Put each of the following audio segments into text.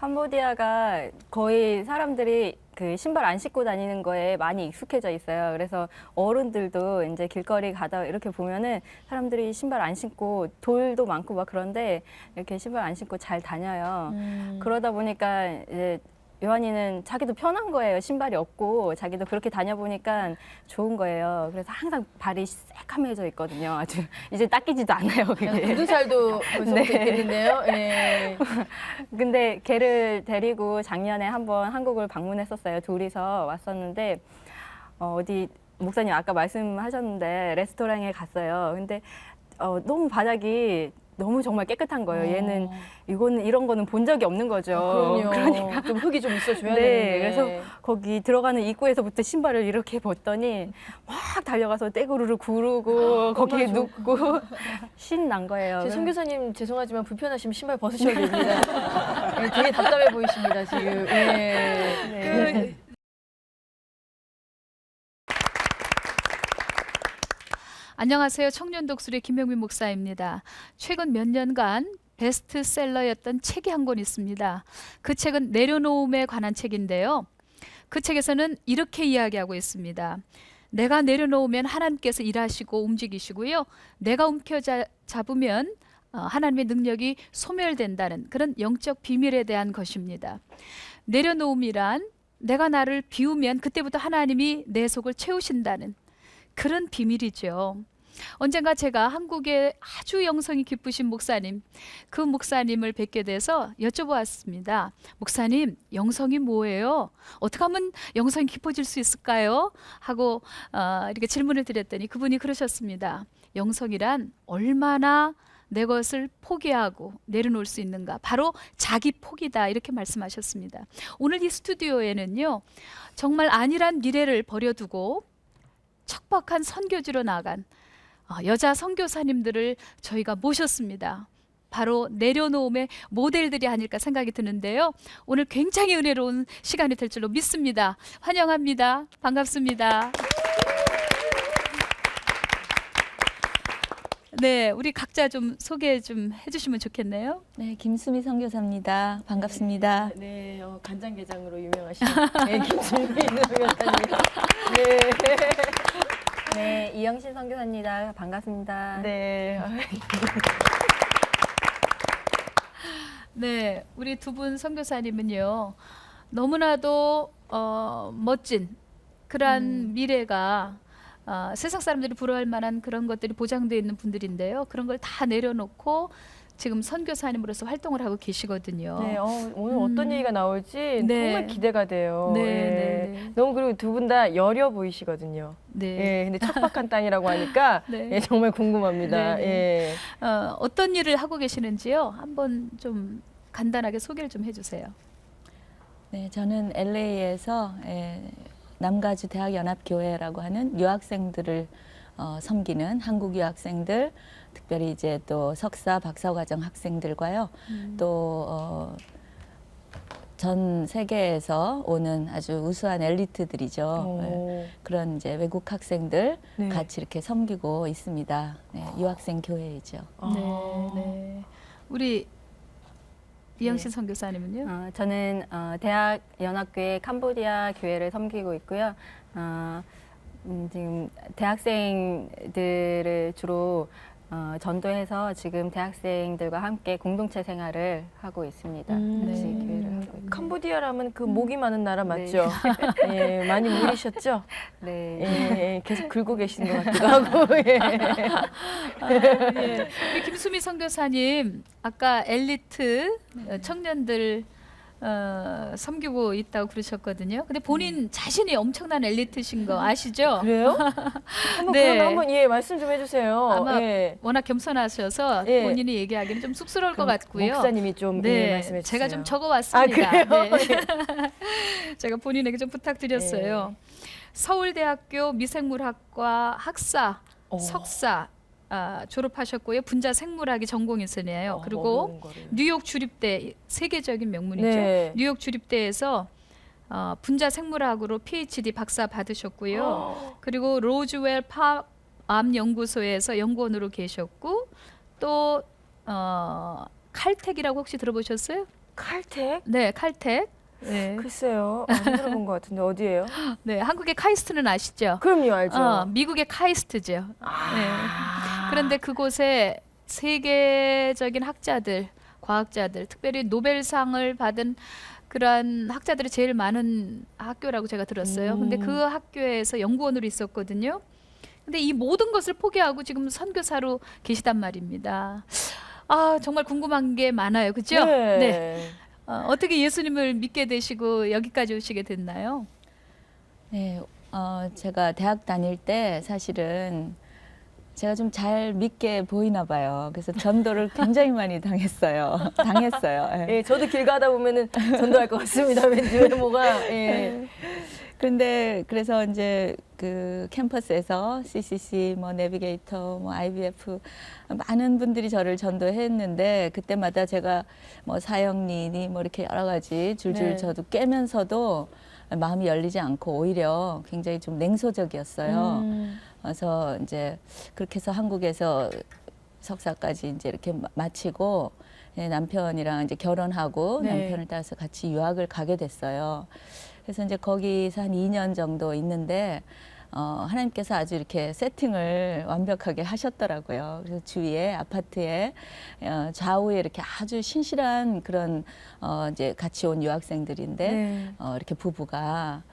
캄보디아가 거의 사람들이 그 신발 안 신고 다니는 거에 많이 익숙해져 있어요. 그래서 어른들도 이제 길거리 가다 이렇게 보면은 사람들이 신발 안 신고 돌도 많고 막 그런데 이렇게 신발 안 신고 잘 다녀요. 그러다 보니까 이제 요한이는 자기도 편한 거예요. 신발이 없고 자기도 그렇게 다녀보니까 좋은 거예요. 그래서 항상 발이 새카매져 있거든요. 아주 이제 닦이지도 않아요. 그게. 구두살도 벌써부터 있겠는데요. 예. 근데 걔를 데리고 작년에 한번 한국을 방문했었어요. 둘이서 왔었는데 어디 목사님 아까 말씀하셨는데 레스토랑에 갔어요. 근데 너무 바닥이 너무 정말 깨끗한 거예요. 얘는 이런 거는 본 적이 없는 거죠. 그럼요. 그러니까 좀 흙이 좀 있어줘야 네, 되는데. 그래서 거기 들어가는 입구에서부터 신발을 이렇게 벗더니 막 달려가서 떼구르르 구르고 거기에 눕고 신난 거예요. 제 선교사님 죄송하지만 불편하시면 신발 벗으셔도 됩니다. 예, 되게 답답해 보이십니다 지금. 예. 네. 안녕하세요. 청년 독수리 김영민 목사입니다. 최근 몇 년간 베스트셀러였던 책이 한 권 있습니다. 그 책은 내려놓음에 관한 책인데요. 그 책에서는 이렇게 이야기하고 있습니다. 내가 내려놓으면 하나님께서 일하시고 움직이시고요. 내가 움켜잡으면 하나님의 능력이 소멸된다는 그런 영적 비밀에 대한 것입니다. 내려놓음이란 내가 나를 비우면 그때부터 하나님이 내 속을 채우신다는 그런 비밀이죠. 언젠가 제가 한국의 아주 영성이 깊으신 목사님, 그 목사님을 뵙게 돼서 여쭤보았습니다. 목사님, 영성이 뭐예요? 어떻게 하면 영성이 깊어질 수 있을까요? 하고 이렇게 질문을 드렸더니 그분이 그러셨습니다. 영성이란 얼마나 내 것을 포기하고 내려놓을 수 있는가, 바로 자기 포기다, 이렇게 말씀하셨습니다. 오늘 이 스튜디오에는요, 정말 안일한 미래를 버려두고 척박한 선교지로 나간 여자 선교사님들을 저희가 모셨습니다. 바로 내려놓음의 모델들이 아닐까 생각이 드는데요. 오늘 굉장히 은혜로운 시간이 될 줄로 믿습니다. 환영합니다. 반갑습니다. 네, 우리 각자 좀 소개 좀 해주시면 좋겠네요. 네, 김수미 선교사입니다. 반갑습니다. 네, 간장게장으로 유명하신 네, 김수미 선교사님. 네. 네, 이영신 선교사입니다. 반갑습니다. 네. 네, 우리 두 분 선교사님은요, 너무나도 멋진 그런 미래가 세상 사람들이 부러워할 만한 그런 것들이 보장되어 있는 분들인데요. 그런 걸 다 내려놓고 지금 선교사님으로서 활동을 하고 계시거든요. 네, 오늘 어떤 얘기가 나올지 네. 정말 기대가 돼요. 네, 예. 네, 네. 너무 그리고 두 분 다 여려 보이시거든요. 네. 예, 근데 척박한 땅이라고 하니까 네. 예, 정말 궁금합니다. 네, 네. 예. 어떤 일을 하고 계시는지요? 한번 좀 간단하게 소개를 좀 해주세요. 네, 저는 LA에서 남가주 대학연합교회라고 하는 유학생들을 섬기는 한국 유학생들, 특별히 이제 또 석사, 박사과정 학생들과요. 또 전 세계에서 오는 아주 우수한 엘리트들이죠. 네, 그런 이제 외국 학생들 네. 같이 이렇게 섬기고 있습니다. 네, 유학생 교회이죠. 네, 네. 우리 이영신 선교사님은요? 저는 대학 연합교회 캄보디아 교회를 섬기고 있고요. 지금 대학생들을 주로 전도해서 지금 대학생들과 함께 공동체 생활을 하고 있습니다. 같이 교회를 하고 있고. 캄보디아라면 그 목이 많은 나라 맞죠? 예, 많이 물리셨죠? 네. 예, 계속 긁고 계시는 것 같기도 하고. 예. 예. 우리 김수미 선교사님, 아까 엘리트 청년들 섬기고 있다고 그러셨거든요. 근데 본인 자신이 엄청난 엘리트신 거 아시죠? 그래요? 한번 네. 그러면 한번 예 말씀 좀 해주세요. 아마 예. 워낙 겸손하셔서 예. 본인이 얘기하기는 좀 쑥스러울 것 그럼 같고요. 목사님이 좀 예, 말씀해 주세요. 제가 좀 적어왔습니다. 아, 그래요? 네. 제가 본인에게 좀 부탁드렸어요. 서울대학교 미생물학과 학사, 석사 졸업하셨고요. 분자 생물학이 전공이시네요. 그리고 어려운 거를. 뉴욕 주립대, 세계적인 명문이죠. 네. 뉴욕 주립대에서 분자 생물학으로 PhD 박사 받으셨고요. 그리고 로즈웰 암 연구소에서 연구원으로 계셨고 또 칼텍이라고 혹시 들어보셨어요? 칼텍? 네, 칼텍. 네. 글쎄요. 안 들어본 것 같은데 어디예요? 네, 한국의 카이스트는 아시죠? 그럼요, 알죠. 미국의 카이스트죠. 네. 그런데 그곳에 세계적인 학자들, 과학자들, 특별히 노벨상을 받은 그러한 학자들이 제일 많은 학교라고 제가 들었어요. 근데 그 학교에서 연구원으로 있었거든요. 근데 이 모든 것을 포기하고 지금 선교사로 계시단 말입니다. 아, 정말 궁금한 게 많아요. 그죠? 네. 어떻게 예수님을 믿게 되시고 여기까지 오시게 됐나요? 네, 제가 대학 다닐 때 사실은 제가 좀 잘 믿게 보이나 봐요. 그래서 전도를 굉장히 많이 당했어요. 예. 예, 저도 길 가다 보면은 전도할 것 같습니다. 왠지 외모가. 예. 근데 그래서 이제 그 캠퍼스에서 CCC, 뭐 내비게이터, 뭐 IBF 많은 분들이 저를 전도했는데 그때마다 제가 뭐 사형리니 뭐 이렇게 여러 가지 줄줄 네. 저도 깨면서도 마음이 열리지 않고 오히려 굉장히 좀 냉소적이었어요. 그래서 이제 그렇게 해서 한국에서 석사까지 이제 이렇게 마치고 남편이랑 이제 결혼하고 네. 남편을 따라서 같이 유학을 가게 됐어요. 그래서 이제 거기서 한 2년 정도 있는데 하나님께서 아주 이렇게 세팅을 완벽하게 하셨더라고요. 그래서 주위에 아파트에 좌우에 이렇게 아주 신실한 그런 이제 같이 온 유학생들인데 네. 이렇게 부부가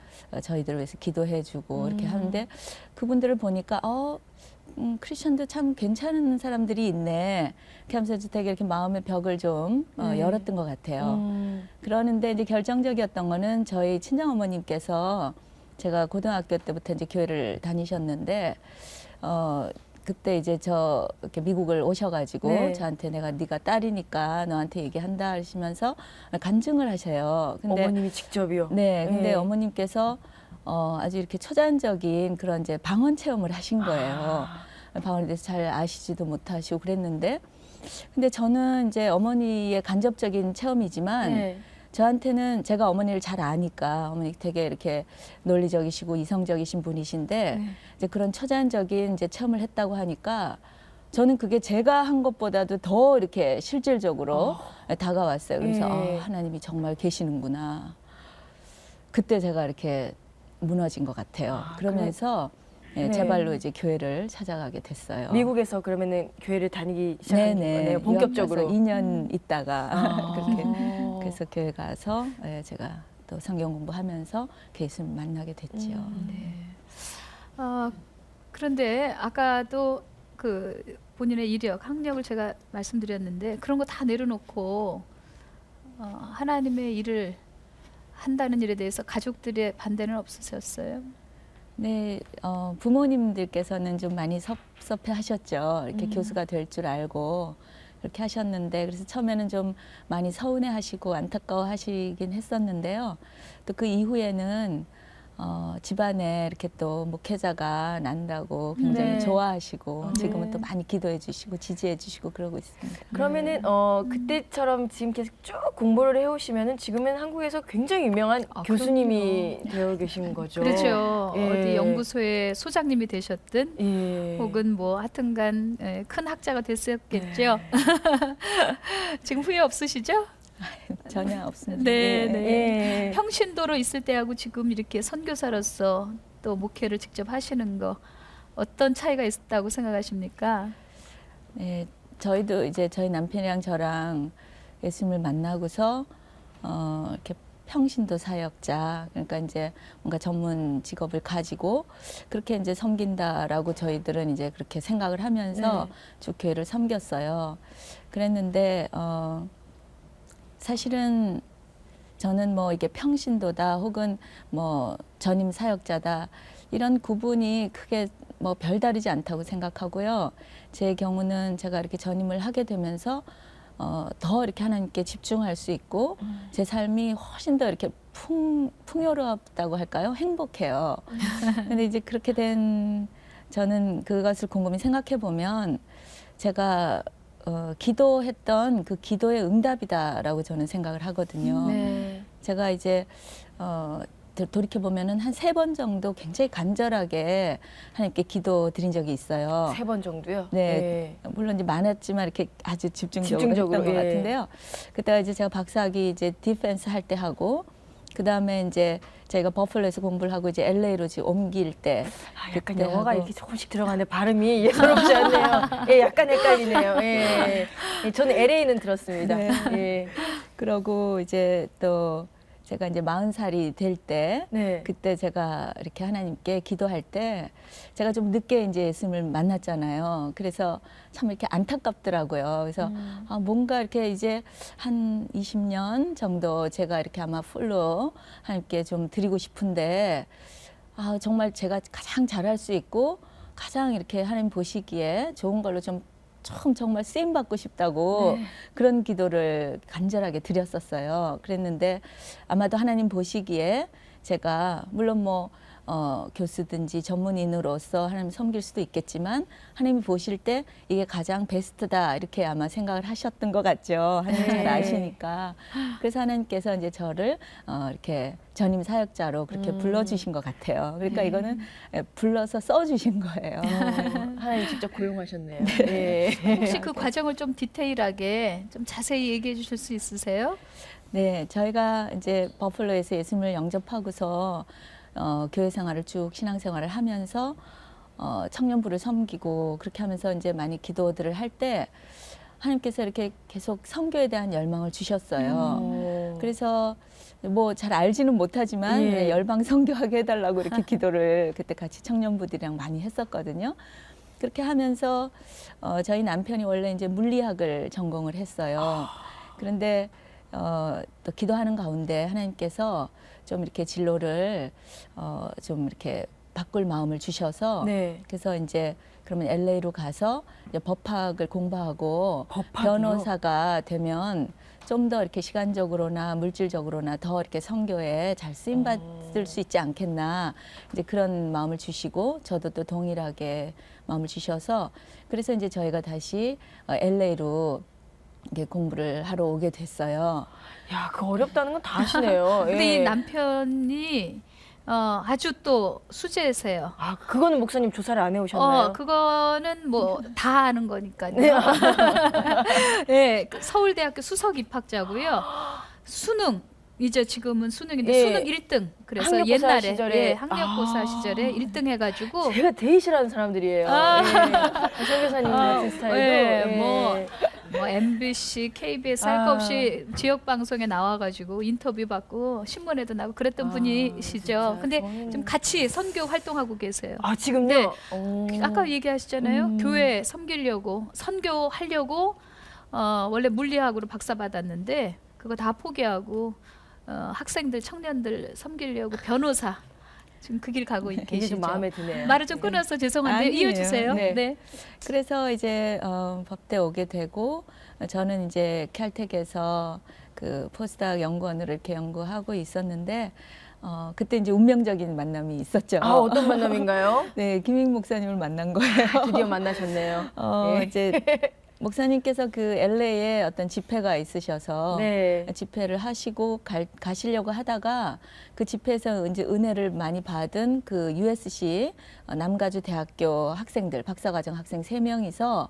저희들을 위해서 기도해주고 이렇게 하는데 그분들을 보니까 크리스천도 참 괜찮은 사람들이 있네. 이렇게 하면서 되게 이렇게 마음의 벽을 좀 열었던 것 같아요. 그러는데 이제 결정적이었던 거는 저희 친정 어머님께서 제가 고등학교 때부터 이제 교회를 다니셨는데 그때 이제 저 이렇게 미국을 오셔가지고 네. 저한테 내가 네가 딸이니까 너한테 얘기한다 하시면서 간증을 하셔요. 근데 어머님이 직접이요. 네, 근데 네. 어머님께서 아주 이렇게 초자연적인 그런 이제 방언 체험을 하신 거예요. 방언에 대해서 잘 아시지도 못하시고 그랬는데, 근데 저는 이제 어머니의 간접적인 체험이지만 네. 저한테는 제가 어머니를 잘 아니까 어머니 되게 이렇게 논리적이시고 이성적이신 분이신데 네. 이제 그런 초자연적인 이제 체험을 했다고 하니까 저는 그게 제가 한 것보다도 더 이렇게 실질적으로 다가왔어요. 그래서 예. 하나님이 정말 계시는구나. 그때 제가 이렇게 무너진 것 같아요. 그러면서 네. 제 발로 이제 교회를 찾아가게 됐어요. 미국에서 그러면은 교회를 다니기 시작한 거네요. 본격적으로. 2년 있다가 그렇게 아. 그래서 교회 가서 제가 또 성경 공부하면서 예수님 만나게 됐죠. 네. 그런데 아까도 그 본인의 이력, 학력을 제가 말씀드렸는데 그런 거 다 내려놓고 하나님의 일을 한다는 일에 대해서 가족들의 반대는 없으셨어요? 네, 부모님들께서는 좀 많이 섭섭해 하셨죠. 이렇게 교수가 될 줄 알고 그렇게 하셨는데, 그래서 처음에는 좀 많이 서운해 하시고 안타까워 하시긴 했었는데요. 또 그 이후에는 집안에 이렇게 또 목회자가 난다고 굉장히 네. 좋아하시고 지금은 네. 또 많이 기도해 주시고 지지해 주시고 그러고 있습니다. 그러면은 그때처럼 지금 계속 쭉 공부를 해오시면은 지금은 한국에서 굉장히 유명한 교수님이 되어 계신 거죠. 그렇죠. 예. 어디 연구소의 소장님이 되셨든 예. 혹은 뭐 하여튼간 큰 학자가 됐었겠죠. 지금 후회 없으시죠? 전혀 없습니다. 네, 네. 예. 평신도로 있을 때하고 지금 이렇게 선교사로서 또 목회를 직접 하시는 거 어떤 차이가 있었다고 생각하십니까? 네, 저희도 이제 저희 남편이랑 저랑 예수님을 만나고서 이렇게 평신도 사역자, 그러니까 이제 뭔가 전문 직업을 가지고 그렇게 이제 섬긴다라고 저희들은 이제 그렇게 생각을 하면서 네. 쭉 교회를 섬겼어요. 그랬는데 사실은 저는 뭐 이게 평신도다 혹은 뭐 전임 사역자다 이런 구분이 크게 뭐 별다르지 않다고 생각하고요. 제 경우는 제가 이렇게 전임을 하게 되면서 더 이렇게 하나님께 집중할 수 있고 제 삶이 훨씬 더 이렇게 풍요롭다고 할까요? 행복해요. 근데 이제 그렇게 된 저는 그것을 곰곰이 생각해 보면 제가 기도했던 그 기도의 응답이다라고 저는 생각을 하거든요. 네. 제가 이제 돌이켜 보면은 한 3번 정도 굉장히 간절하게 하나님께 기도 드린 적이 있어요. 3번 정도요? 네. 물론 이제 많았지만 이렇게 아주 집중적으로 했던 것 예. 같은데요. 그때가 이제 제가 박사학위 이제 디펜스 할 때 하고, 그 다음에 이제 저희가 버플러에서 공부를 하고 이제 LA로 지금 옮길 때. 아, 약간 그때 영어가 하고. 이렇게 조금씩 들어가는데 발음이 예사롭지 않네요. 예, 약간 헷갈리네요. 예. 예, 저는 LA는 들었습니다. 네. 예. 그러고 이제 또 제가 이제 40살이 될 때, 네. 그때 제가 이렇게 하나님께 기도할 때 제가 좀 늦게 이제 예수님을 만났잖아요. 그래서 참 이렇게 안타깝더라고요. 그래서 아, 뭔가 이렇게 이제 한 20년 정도 제가 이렇게 아마 풀로 하나님께 좀 드리고 싶은데, 아, 정말 제가 가장 잘할 수 있고 가장 이렇게 하나님 보시기에 좋은 걸로 좀 정말 쓰임 받고 싶다고 그런 기도를 간절하게 드렸었어요. 그랬는데 아마도 하나님 보시기에 제가 물론 뭐 교수든지 전문인으로서 하나님 섬길 수도 있겠지만 하나님이 보실 때 이게 가장 베스트다 이렇게 아마 생각을 하셨던 것 같죠. 하나님 잘 아시니까. 그래서 하나님께서 이제 저를 이렇게 전임 사역자로 그렇게 불러주신 것 같아요. 그러니까 이거는 불러서 써주신 거예요. 하나님 직접 고용하셨네요. 예. 혹시 그 과정을 좀 디테일하게 좀 자세히 얘기해 주실 수 있으세요? 네, 저희가 이제 버플러에서 예수님을 영접하고서 교회 생활을 쭉 신앙생활을 하면서 청년부를 섬기고 그렇게 하면서 이제 많이 기도들을 할 때 하나님께서 이렇게 계속 선교에 대한 열망을 주셨어요. 그래서 뭐 잘 알지는 못하지만 예. 열방 선교하게 해달라고 이렇게 기도를 그때 같이 청년부들이랑 많이 했었거든요. 그렇게 하면서 저희 남편이 원래 이제 물리학을 전공을 했어요. 그런데 또 기도하는 가운데 하나님께서 좀 이렇게 진로를 좀 이렇게 바꿀 마음을 주셔서 네. 그래서 이제 그러면 LA로 가서 이제 법학을 공부하고 법학이요? 변호사가 되면 좀 더 이렇게 시간적으로나 물질적으로나 더 이렇게 선교에 잘 쓰임 받을 수 있지 않겠나 이제 그런 마음을 주시고 저도 또 동일하게 마음을 주셔서 그래서 이제 저희가 다시 LA로 이렇게 공부를 하러 오게 됐어요. 야, 그 어렵다는 건 다 아시네요. 근데 예. 이 남편이 아주 또 수제세요. 아, 그거는 목사님 조사를 안 해오셨나요? 그거는 뭐 다 아는 거니까요. 네, 그 서울대학교 수석 입학자고요. 수능 이제 지금은 수능인데 예. 수능 1등. 그래서 학력고사 옛날에 시절에. 학력고사 아. 시절에 1등 해가지고 제가 되게 싫어하는 사람들이에요. 예. 정 교사님 같은 스타일도. 예, 예. 뭐 MBC, KBS 할 거 없이 지역 방송에 나와가지고 인터뷰 받고 신문에도 나고 그랬던 분이시죠. 진짜 근데 저는- 좀 같이 선교 활동하고 계세요. 아, 지금요? 네. 오. 아까 얘기하시잖아요. 교회 섬기려고 선교하려고 원래 물리학으로 박사 받았는데 그거 다 포기하고 학생들 청년들 섬기려고 변호사 지금 그 길 가고 이게 계시죠. 좀 마음에 드네요. 말을 좀 끊어서 죄송한데 아니에요. 이어주세요. 네. 네. 그래서 이제 법대 오게 되고 저는 이제 캘텍에서 그 포스닥 연구원으로 이렇게 연구하고 있었는데 그때 이제 운명적인 만남이 있었죠. 아, 어떤 만남인가요? 네, 김익 목사님을 만난 거예요. 드디어 만나셨네요. 예. 이제 목사님께서 그 LA에 어떤 집회가 있으셔서 네. 집회를 하시고 가시려고 하다가 그 집회에서 이제 은혜를 많이 받은 그 USC 남가주 대학교 학생들 박사과정 학생 3명이서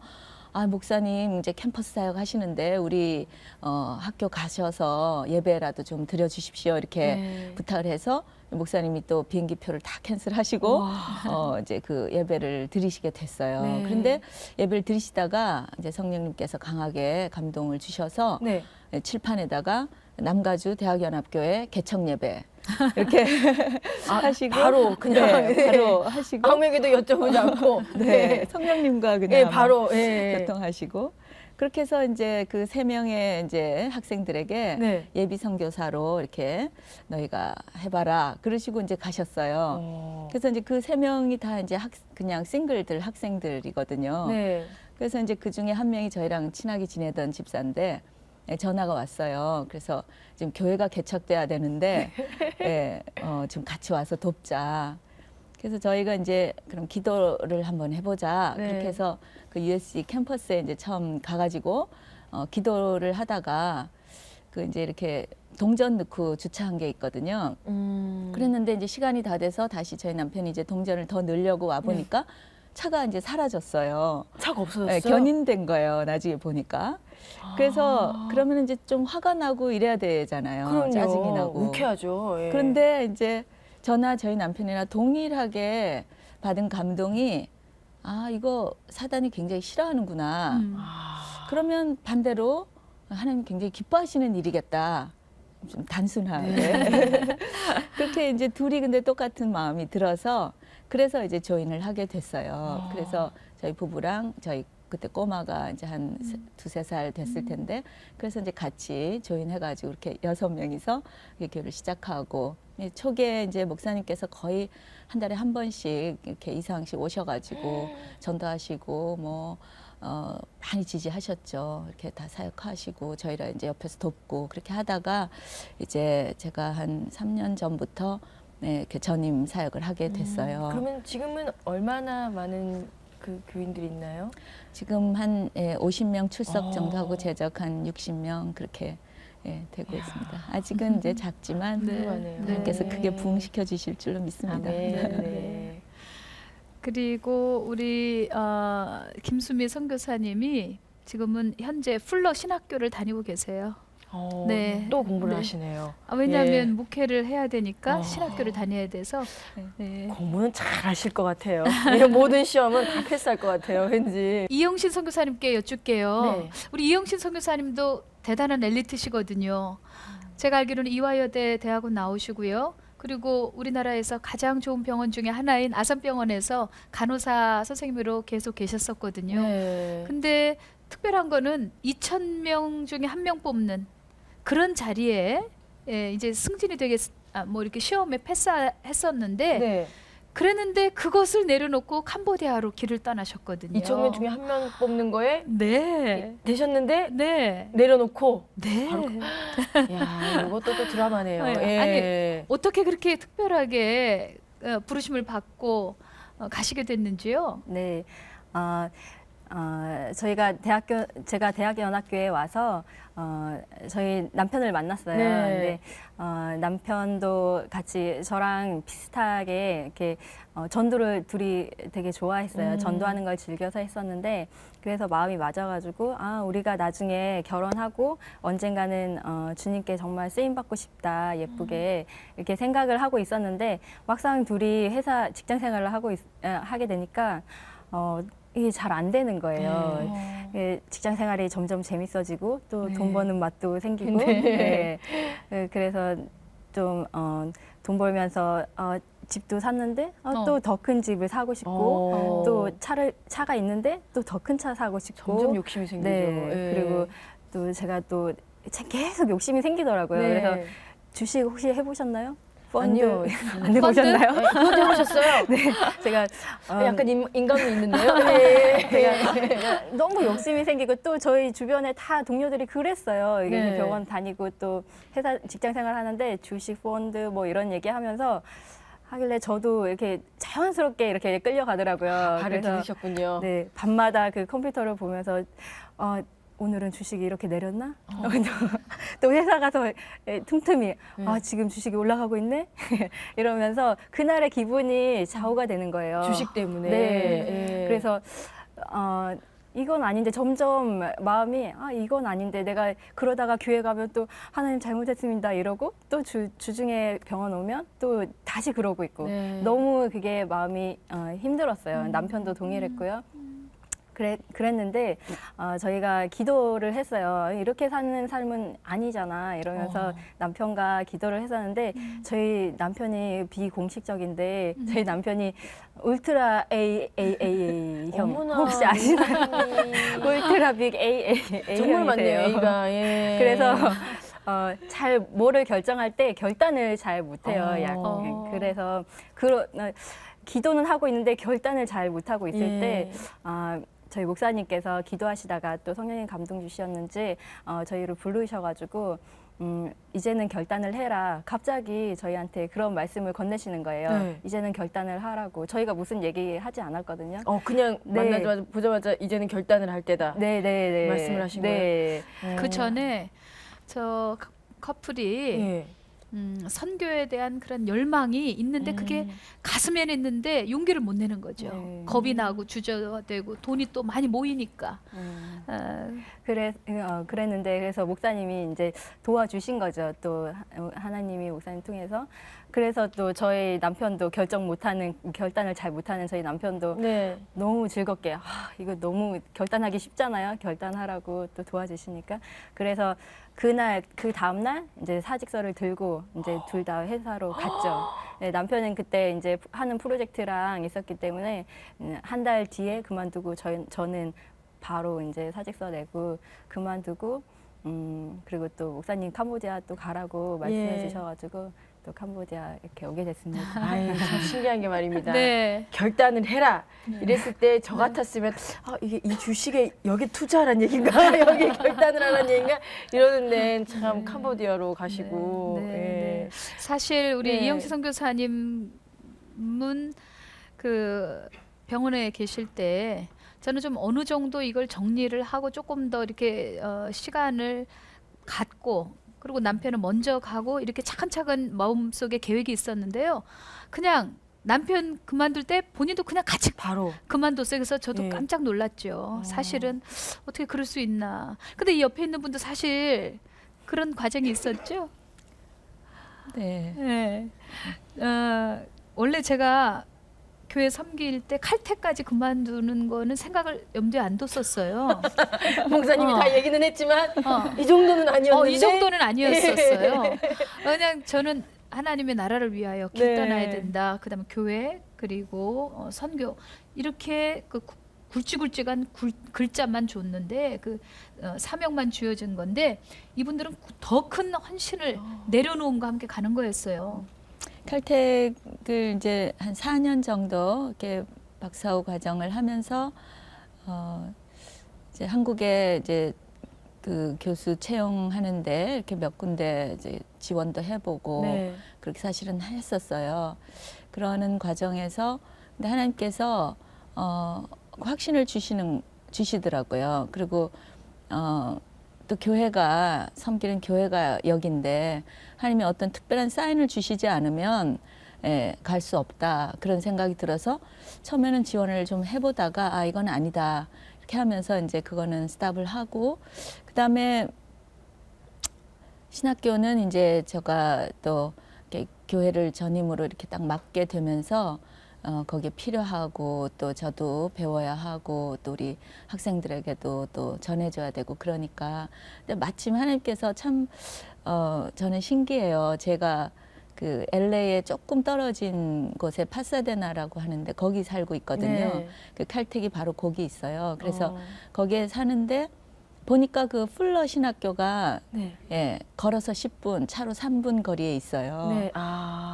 아, 목사님 이제 캠퍼스 사역 하시는데 우리 학교 가셔서 예배라도 좀 드려주십시오 이렇게 네. 부탁을 해서 목사님이 또 비행기표를 다 캔슬하시고 이제 그 예배를 드리시게 됐어요. 네. 그런데 예배를 드리시다가 이제 성령님께서 강하게 감동을 주셔서 네. 칠판에다가 남가주 대학연합교회 개척 예배 이렇게 하시고 바로 그냥 네, 바로 하시고 아무에게도 여쭤보지 않고 네, 성령님과 그냥 예, 아마 바로 예. 교통하시고 그렇게 해서 이제 그 3명의 이제 학생들에게 네. 예비 선교사로 이렇게 너희가 해봐라 그러시고 이제 가셨어요. 그래서 이제 그 3명이 다 이제 그냥 싱글들 학생들이거든요. 네. 그래서 이제 그 중에 한 명이 저희랑 친하게 지내던 집사인데 전화가 왔어요. 그래서 지금 교회가 개척돼야 되는데 좀 같이 와서 돕자. 그래서 저희가 이제 그럼 기도를 한번 해보자. 네. 그렇게 해서 그 USC 캠퍼스에 이제 처음 가가지고 기도를 하다가 그 이제 이렇게 동전 넣고 주차한 게 있거든요. 그랬는데 이제 시간이 다 돼서 다시 저희 남편이 이제 동전을 더 넣으려고 와 보니까 차가 이제 사라졌어요. 차가 없어졌어요? 네, 견인된 거예요. 나중에 보니까. 그래서 그러면 이제 좀 화가 나고 이래야 되잖아요. 그럼요. 짜증이 나고. 욱해야죠. 예. 그런데 이제 저나 저희 남편이나 동일하게 받은 감동이 아, 이거 사단이 굉장히 싫어하는구나. 그러면 반대로 하나님 굉장히 기뻐하시는 일이겠다. 좀 단순하게. 그렇게 이제 둘이 근데 똑같은 마음이 들어서 그래서 이제 조인을 하게 됐어요. 그래서 저희 부부랑 저희 그때 꼬마가 이제 한 두세 살 됐을 텐데 그래서 이제 같이 조인해가지고 이렇게 6명이서 이렇게 교회를 시작하고 초기에 이제 목사님께서 거의 한 달에 한 번씩 이렇게 이상씩 오셔가지고 전도하시고 뭐 많이 지지하셨죠. 이렇게 다 사역하시고 저희랑 이제 옆에서 돕고 그렇게 하다가 이제 제가 한 3년 전부터 네, 이렇게 전임 사역을 하게 됐어요. 그러면 지금은 얼마나 많은 그 교인들이 있나요? 지금 한 50명 출석 정도 하고 제적 한 60명 그렇게 되고 있습니다. 아직은 이제 작지만 훌륭하네요. 하나님께서 네. 크게 부흥시켜 주실 줄로 믿습니다. 아멘. 네. 그리고 우리 김수미 선교사님이 지금은 현재 풀러 신학교를 다니고 계세요. 네. 또 공부를 네. 하시네요. 왜냐하면 예. 목회를 해야 되니까 신학교를 다녀야 돼서 네. 공부는 잘 하실 것 같아요. 예, 모든 시험은 다 패스할 것 같아요. 왠지. 이영신 선교사님께 여쭙게요. 네. 우리 이영신 선교사님도 대단한 엘리트시거든요. 제가 알기로는 이화여대 대학원 나오시고요. 그리고 우리나라에서 가장 좋은 병원 중에 하나인 아산병원에서 간호사 선생님으로 계속 계셨었거든요. 네. 근데 특별한 거는 2,000명 중에 한 명 뽑는 그런 자리에 이제 승진이 되게 뭐 이렇게 시험에 패스했었는데 네. 그랬는데 그것을 내려놓고 캄보디아로 길을 떠나셨거든요. 2,000명 중에 한 명 뽑는 거에 네. 되셨는데 네. 내려놓고 네. 야, 이것도 또 드라마네요. 네. 예. 어떻게 그렇게 특별하게 부르심을 받고 가시게 됐는지요? 네. 제가 대학연합교회에 와서 저희 남편을 만났어요. 네. 근데 남편도 같이 저랑 비슷하게 이렇게 전도를 둘이 되게 좋아했어요. 전도하는 걸 즐겨서 했었는데 그래서 마음이 맞아가지고 우리가 나중에 결혼하고 언젠가는 주님께 정말 쓰임 받고 싶다 예쁘게 이렇게 생각을 하고 있었는데 막상 둘이 직장 생활을 하게 되니까 이게 잘 안 되는 거예요. 직장 생활이 점점 재밌어지고 또 돈 버는 맛도 생기고 네. 그래서 좀 돈 벌면서 집도 샀는데 또 더 큰 집을 사고 싶고 또 차가 있는데 또 더 큰 차 사고 싶고 점점 욕심이 생기죠. 네. 예. 그리고 또 제가 또 계속 욕심이 생기더라고요. 네. 그래서 주식 혹시 해보셨나요? 아니요. 안 해보셨나요? 그것도 해보셨어요? 네, 제가 약간 인간미 있는데요. 네. 제가 너무 욕심이 생기고 또 저희 주변에 다 동료들이 그랬어요. 이게 네. 병원 다니고 또 회사 직장 생활 하는데 주식 펀드 뭐 이런 얘기하면서 하길래 저도 이렇게 자연스럽게 이렇게 끌려가더라고요. 발을 들이셨군요. 네, 밤마다 그 컴퓨터를 보면서 오늘은 주식이 이렇게 내렸나? 또 회사 가서 틈틈이 지금 주식이 올라가고 있네? 이러면서 그날의 기분이 좌우가 되는 거예요. 주식 때문에. 네. 예. 그래서 이건 아닌데 점점 마음이 이건 아닌데 내가 그러다가 교회 가면 또 하나님 잘못했습니다 이러고 또 주중에 병원 오면 또 다시 그러고 있고 네. 너무 그게 마음이 힘들었어요. 남편도 동일했고요. 그랬는데 저희가 기도를 했어요. 이렇게 사는 삶은 아니잖아 이러면서 남편과 기도를 했었는데 저희 남편이 비공식적인데 저희 남편이 울트라 AAA형 어머나. 혹시 아시나요? 울트라 빅 AAA 정말 많네요, A가. 예. 그래서 잘 뭐를 결정할 때 결단을 잘 못해요. 그래서 기도는 하고 있는데 결단을 잘 못하고 있을 예. 때 저희 목사님께서 기도하시다가 또 성령님 감동 주셨는지 저희를 부르셔가지고 이제는 결단을 해라. 갑자기 저희한테 그런 말씀을 건네시는 거예요. 네. 이제는 결단을 하라고. 저희가 무슨 얘기하지 않았거든요. 그냥 네. 보자마자 이제는 결단을 할 때다. 네. 말씀을 하신 네. 그 전에 저 커플이 예. 선교에 대한 그런 열망이 있는데 그게 가슴에는 있는데 용기를 못 내는 거죠. 네. 겁이 나고 주저되고 돈이 또 많이 모이니까. 그랬는데 그래서 목사님이 이제 도와주신 거죠. 또 하나님이 목사님 통해서. 그래서 또 저희 남편도 결단을 잘 못하는 저희 남편도 네. 너무 즐겁게 이거 너무 결단하기 쉽잖아요. 결단하라고 또 도와주시니까. 그래서 그 다음날 이제 사직서를 들고 이제 둘 다 회사로 갔죠. 네, 남편은 그때 이제 하는 프로젝트랑 있었기 때문에 한 달 뒤에 그만두고 저는 바로 이제 사직서 내고 그만두고 그리고 또 목사님 캄보디아 또 가라고 말씀해 예. 주셔가지고 또 캄보디아 이렇게 오게 됐습니다. 아유, 참 신기한 게 말입니다. 네. 결단을 해라. 이랬을 때 저 같았으면 이게 이 주식에 여기 투자하라는 얘기인가? 여기 결단을 하라는 얘기인가? 이러는데 참 캄보디아로 가시고. 네, 네, 예. 네. 사실 우리 네. 이영시 선교사님은 그 병원에 계실 때 저는 좀 어느 정도 이걸 정리를 하고 조금 더 이렇게 시간을 갖고 그리고 남편은 먼저 가고 이렇게 차근차근 마음속에 계획이 있었는데요. 그냥 남편 그만둘 때 본인도 그냥 같이 바로. 그만뒀어요. 그래서 저도 예. 깜짝 놀랐죠. 사실은 어떻게 그럴 수 있나. 근데 이 옆에 있는 분도 사실 그런 과정이 있었죠. 네. 네. 원래 제가 교회 섬길 때 칼퇴까지 그만두는 거는 생각을 염두에 안 뒀었어요. 목사님이 다 얘기는 했지만 어. 이 정도는 아니었는데. 이 정도는 아니었었어요. 그냥 저는 하나님의 나라를 위하여 길 네. 떠나야 된다. 그다음에 교회 그리고 선교 이렇게 그 굵직굵직한 글자만 줬는데 그 사명만 주어진 건데 이분들은 더 큰 헌신을 내려놓음과 함께 가는 거였어요. 칼텍을 이제 한 4년 정도 이렇게 박사후 과정을 하면서 이제 한국에 이제 그 교수 채용하는데 이렇게 몇 군데 이제 지원도 해보고 네. 그렇게 사실은 했었어요. 그러는 과정에서 근데 하나님께서 확신을 주시더라고요. 그리고 또 교회가 섬기는 교회가 여긴데 하나님이 어떤 특별한 사인을 주시지 않으면 갈 수 없다 그런 생각이 들어서 처음에는 지원을 좀 해보다가 이건 아니다 이렇게 하면서 이제 그거는 스탑을 하고 그다음에 신학교는 이제 제가 또 이렇게 교회를 전임으로 이렇게 딱 맡게 되면서 거기에 필요하고 또 저도 배워야 하고 또 우리 학생들에게도 또 전해줘야 되고 그러니까 근데 마침 하나님께서 참 저는 신기해요. 제가 그 LA에 조금 떨어진 곳에 파사데나라고 하는데 거기 살고 있거든요. 네. 그 칼텍이 바로 거기 있어요. 그래서 거기에 사는데 보니까 그 풀러 신학교가 네. 예, 걸어서 10분, 차로 3분 거리에 있어요. 네.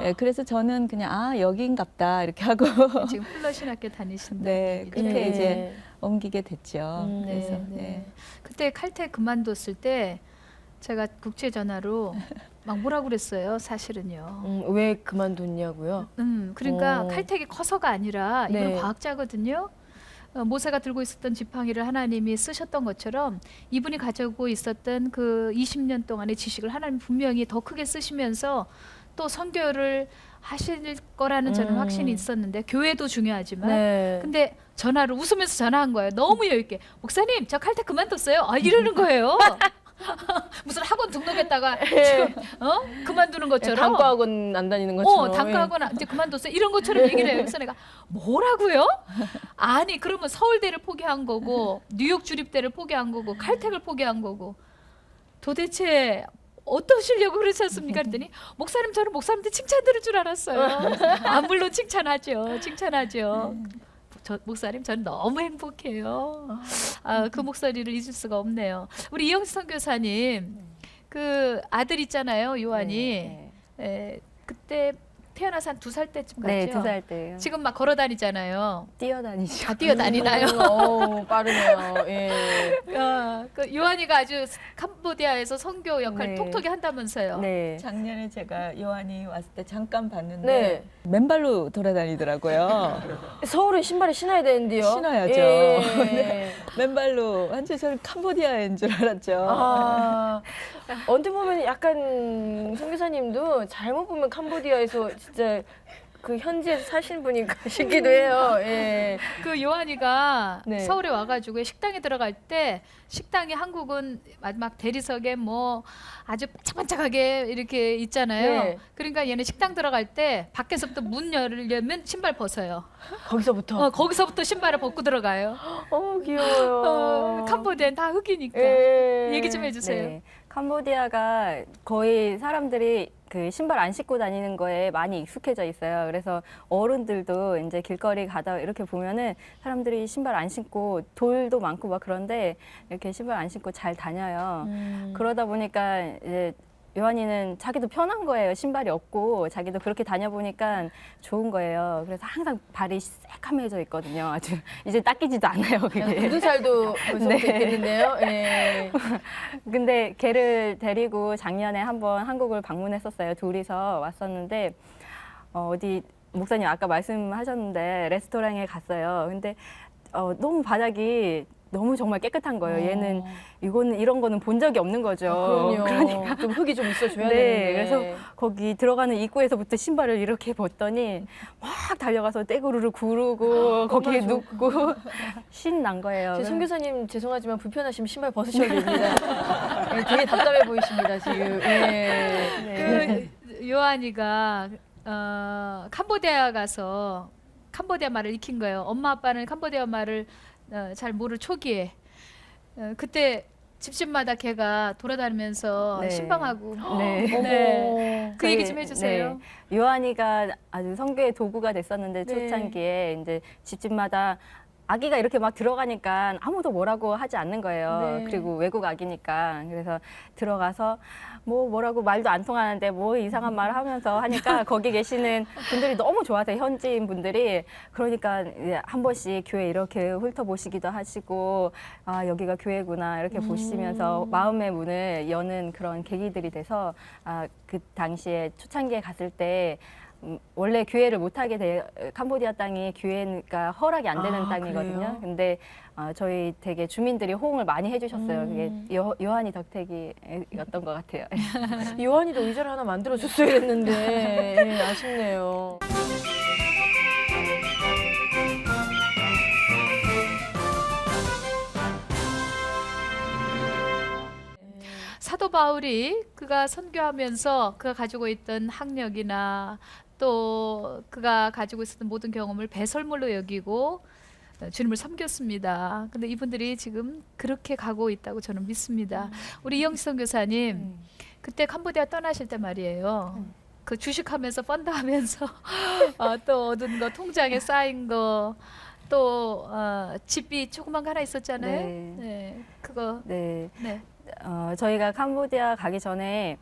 예, 그래서 저는 그냥 여긴갑다 이렇게 하고 지금 플러신학교 다니신다. 네, 그렇게 이제 옮기게 됐죠. 네, 그래서 네. 그때 칼퇴 그만뒀을 때 제가 국제 전화로 막 뭐라고 그랬어요. 사실은요. 왜 그만뒀냐고요? 그러니까 오. 칼퇴가 커서가 아니라 이건 네. 과학자거든요. 모세가 들고 있었던 지팡이를 하나님이 쓰셨던 것처럼 이분이 가지고 있었던 그 20년 동안의 지식을 하나님 분명히 더 크게 쓰시면서 또 선교를 하실 거라는 저는 확신이 있었는데 교회도 중요하지만 네. 근데 전화를 웃으면서 전화한 거예요. 너무 여유 있게. 목사님, 저 칼퇴 그만뒀어요. 이러는 거예요. 무슨 학원 등록했다가 지금 그만두는 것처럼. 단과학원 안 다니는 것처럼. 단과학원 이제 그만뒀어요. 이런 것처럼 얘기를 해요. 그래서 내가 뭐라고요? 아니 그러면 서울대를 포기한 거고 뉴욕 주립대를 포기한 거고 칼텍을 포기한 거고 도대체 어떠시려고 그러셨습니까? 그랬더니 목사님 저는 목사님한테 칭찬 들을 줄 알았어요. 물론 칭찬하죠. 칭찬하죠. 목사님 저는 너무 행복해요. 그 목소리를 잊을 수가 없네요. 우리 이영수 선교사님 그 아들 있잖아요. 요한이 네. 그때 태어나서 한 2살 때쯤 갔죠? 네, 2살 때요. 지금 막 걸어 다니잖아요. 뛰어다니죠. 다 뛰어다니나요? 빠르네요. 예. 그 요한이가 아주 캄보디아에서 선교 역할 네. 톡톡히 한다면서요. 네. 작년에 제가 요한이 왔을 때 잠깐 봤는데 네. 맨발로 돌아다니더라고요. 서울은 신발을 신어야 되는데요. 신어야죠. 예. 맨발로 완전 저는 캄보디아인 줄 알았죠. 아, 언제 보면 약간 선교사님도 잘못 보면 캄보디아에서 진짜 그 현지에서 사시는 분인가 싶기도 해요. 예. 그 요한이가 네. 서울에 와가지고 식당에 들어갈 때 식당이 한국은 막 대리석에 뭐 아주 반짝반짝하게 이렇게 있잖아요. 네. 그러니까 얘는 식당 들어갈 때 밖에서부터 문 열려면 신발 벗어요. 거기서부터. 거기서부터 신발을 벗고 들어가요. 귀여워요. 캄보디아는 다 흑이니까. 예. 얘기 좀 해주세요. 네. 캄보디아가 거의 사람들이 그 신발 안 신고 다니는 거에 많이 익숙해져 있어요. 그래서 어른들도 이제 길거리 가다 이렇게 보면은 사람들이 신발 안 신고 돌도 많고 막 그런데 이렇게 신발 안 신고 잘 다녀요. 그러다 보니까 이제 요한이는 자기도 편한 거예요. 신발이 없고 자기도 그렇게 다녀보니까 좋은 거예요. 그래서 항상 발이 새카매져 있거든요. 아주 이제 닦이지도 않아요. 그게. 굳은 살도 벌써부터 네. 있겠는데요. 예. 근데 걔를 데리고 작년에 한번 한국을 방문했었어요. 둘이서 왔었는데 어디 목사님 아까 말씀하셨는데 레스토랑에 갔어요. 근데 너무 바닥이 너무 정말 깨끗한 거예요. 얘는 이런 거는 본 적이 없는 거죠. 그럼요. 좀 흙이 좀 있어줘야 네, 되는데. 그래서 거기 들어가는 입구에서부터 신발을 이렇게 벗더니 막 달려가서 떼구르르 구르고 거기에 눕고 신난 거예요. 제 선교사님 죄송하지만 불편하시면 신발 벗으셔도 됩니다. 예, 되게 답답해 보이십니다 지금. 예. 그 요한이가 캄보디아 가서 캄보디아 말을 익힌 거예요. 엄마 아빠는 캄보디아 말을 잘 모를 초기에 그때 집집마다 걔가 돌아다니면서 네. 신방하고 네. 네. 그 얘기 저희- 좀 해주세요. 네. 요한이가 아주 선교의 도구가 됐었는데 네. 초창기에 이제 집집마다 아기가 이렇게 막 들어가니까 아무도 뭐라고 하지 않는 거예요. 네. 그리고 외국 아기니까. 그래서 들어가서 뭐라고 말도 안 통하는데 뭐 이상한 말 하면서 하니까 거기 계시는 분들이 너무 좋아서 현지인 분들이 그러니까 이제 한 번씩 교회 이렇게 훑어보시기도 하시고 아 여기가 교회구나 이렇게 보시면서 마음의 문을 여는 그런 계기들이 돼서 그 당시에 초창기에 갔을 때 원래 교회를 못하게 돼 캄보디아 땅이 교회가 허락이 안 되는 땅이거든요. 그래요? 근데 저희 되게 주민들이 호응을 많이 해주셨어요. 그게 요한이 덕택이었던 것 같아요. 요한이도 의자를 하나 만들어줬어야 했는데 예, 아쉽네요. 사도 바울이 그가 선교하면서 그가 가지고 있던 학력이나 또 그가 가지고 있었던 모든 경험을 배설물로 여기고 주님을 섬겼습니다. 근데 이분들이 지금 그렇게 가고 있다고 저는 믿습니다. 우리 이영식 선교사님 그때 캄보디아 떠나실 때 말이에요. 그 주식하면서 펀드하면서 또 얻은 거 통장에 쌓인 거 또 집이 조그만 거 하나 있었잖아요. 네. 네, 그거 네. 네. 저희가 캄보디아 가기 전에